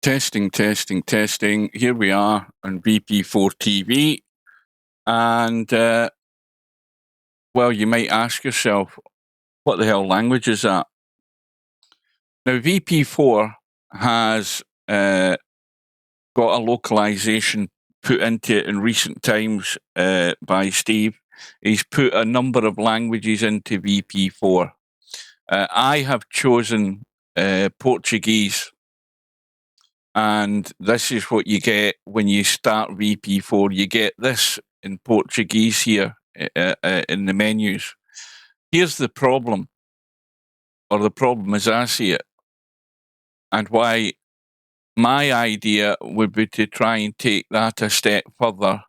Testing, testing, testing. Here we are on VP4TV. And, well, you might ask yourself, what the hell language is that? Now, VP4 has got a localization put into it in recent times by Steve. He's put a number of languages into VP4. I have chosen Portuguese. And this is what you get when you start VP4. You get this in Portuguese here in the menus. Here's the problem, or the problem as I see it, and why my idea would be to try and take that a step further,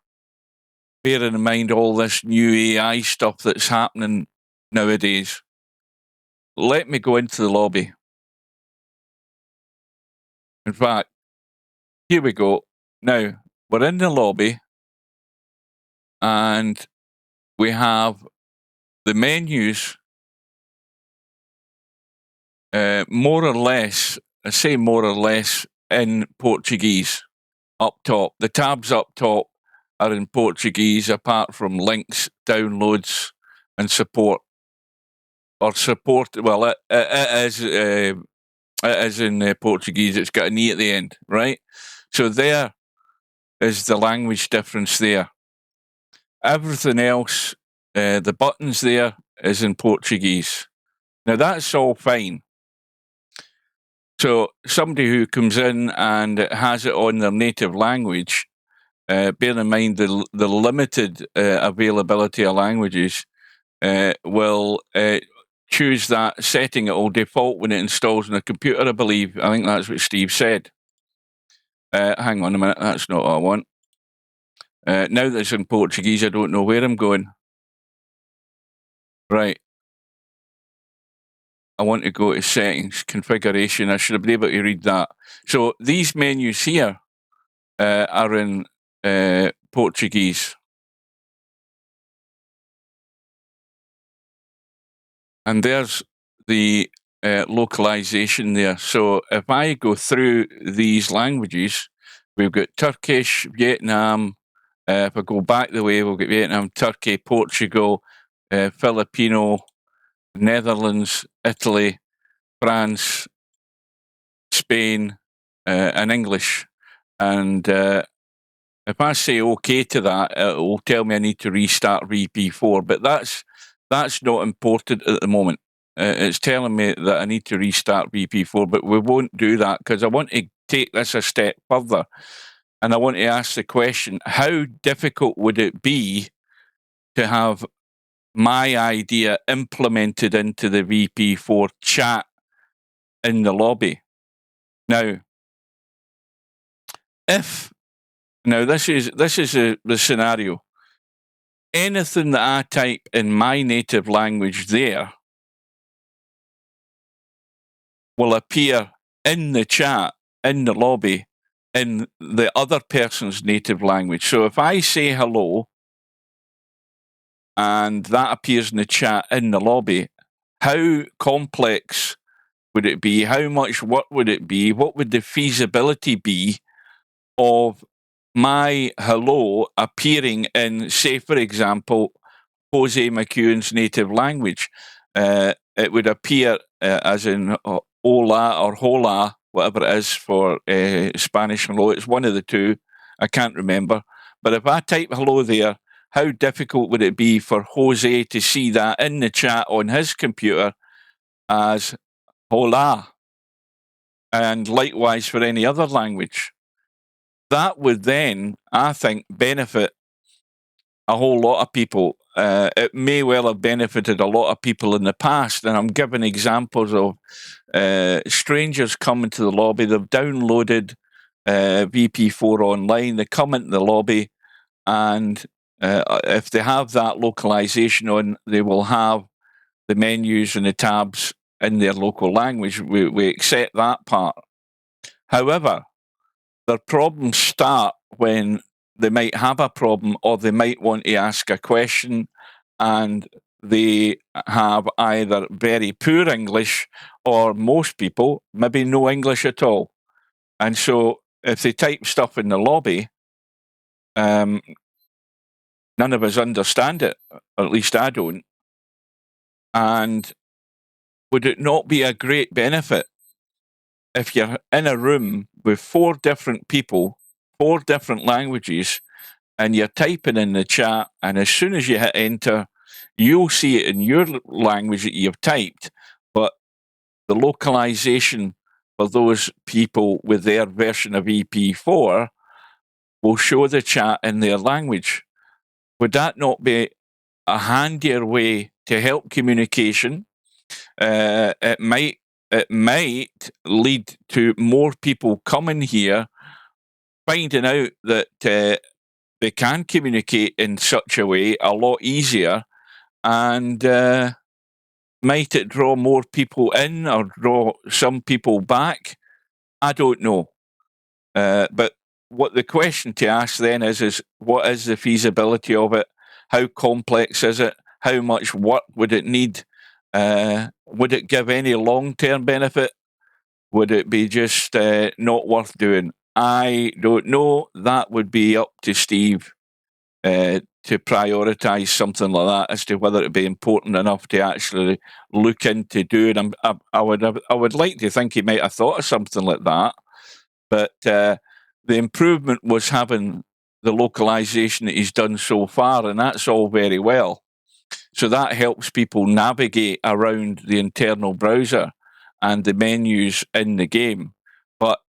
bearing in mind all this new AI stuff that's happening nowadays. Let me go into the lobby. In fact, here we go. Now, we're in the lobby, and we have the menus more or less, I say more or less, in Portuguese up top. The tabs up top are in Portuguese, apart from links, downloads, and support. Or support, well, it is in Portuguese. It's got an E at the end, right? So there is the language difference there. Everything else, the buttons there, is in Portuguese. Now, that's all fine. So somebody who comes in and has it on their native language, bear in mind the limited availability of languages, will choose that setting. It will default when it installs on a computer, I believe. I think that's what Steve said. Hang on a minute, that's not what I want. Now that it's in Portuguese, I don't know where I'm going. Right. I want to go to settings, configuration. I should have been able to read that. So these menus here are in Portuguese. And there's the localization there. So if I go through these languages, we've got Turkish, Vietnam. If I go back the way, we'll get Vietnam, Turkey, Portugal, Filipino, Netherlands, Italy, France, Spain, and English. And if I say OK to that, it will tell me I need to restart VP4. But that's not important at the moment. It's telling me that I need to restart VP4, but we won't do that because I want to take this a step further. And I want to ask the question, how difficult would it be to have my idea implemented into the VP4 chat in the lobby? Now, this is the scenario. Anything that I type in my native language there will appear in the chat, in the lobby, in the other person's native language. So if I say hello, and that appears in the chat in the lobby, how complex would it be? How much work would it be? What would the feasibility be of my hello appearing in, say, for example, Jose McEwen's native language? It would appear as in hola or hola, whatever it is for Spanish hello. It's one of the two. I can't remember. But if I type hello there, how difficult would it be for Jose to see that in the chat on his computer as hola? And likewise for any other language. That would then, I think, benefit a whole lot of people. It may well have benefited a lot of people in the past, and I'm giving examples of strangers coming to the lobby. They've downloaded VP4 online. They come into the lobby, and if they have that localization on, they will have the menus and the tabs in their local language. We accept that part. However, their problems start when they might have a problem, or they might want to ask a question, and they have either very poor English, or most people maybe no English at all. And so if they type stuff in the lobby, none of us understand it, or at least I don't. And would it not be a great benefit if you're in a room with 4 different people, 4 different languages, and you're typing in the chat, and as soon as you hit enter, you'll see it in your language that you've typed, but the localization for those people with their version of VP4 will show the chat in their language. Would that not be a handier way to help communication? It might lead to more people coming here, finding out that they can communicate in such a way a lot easier, and might it draw more people in or draw some people back? I don't know. But what the question to ask then is what is the feasibility of it? How complex is it? How much work would it need? Would it give any long-term benefit? Would it be just not worth doing? I don't know. That would be up to Steve to prioritise something like that as to whether it be important enough to actually look into doing. I would like to think he might have thought of something like that, but the improvement was having the localisation that he's done so far, and that's all very well. So that helps people navigate around the internal browser and the menus in the game. But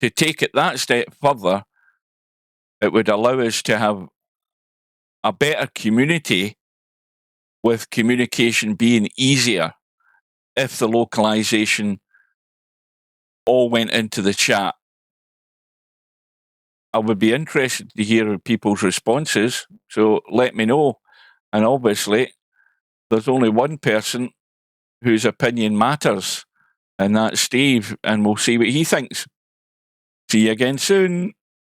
to take it that step further, it would allow us to have a better community, with communication being easier if the localisation all went into the chat. I would be interested to hear people's responses, so let me know. And obviously, there's only one person whose opinion matters, and that's Steve, and we'll see what he thinks. See you again soon.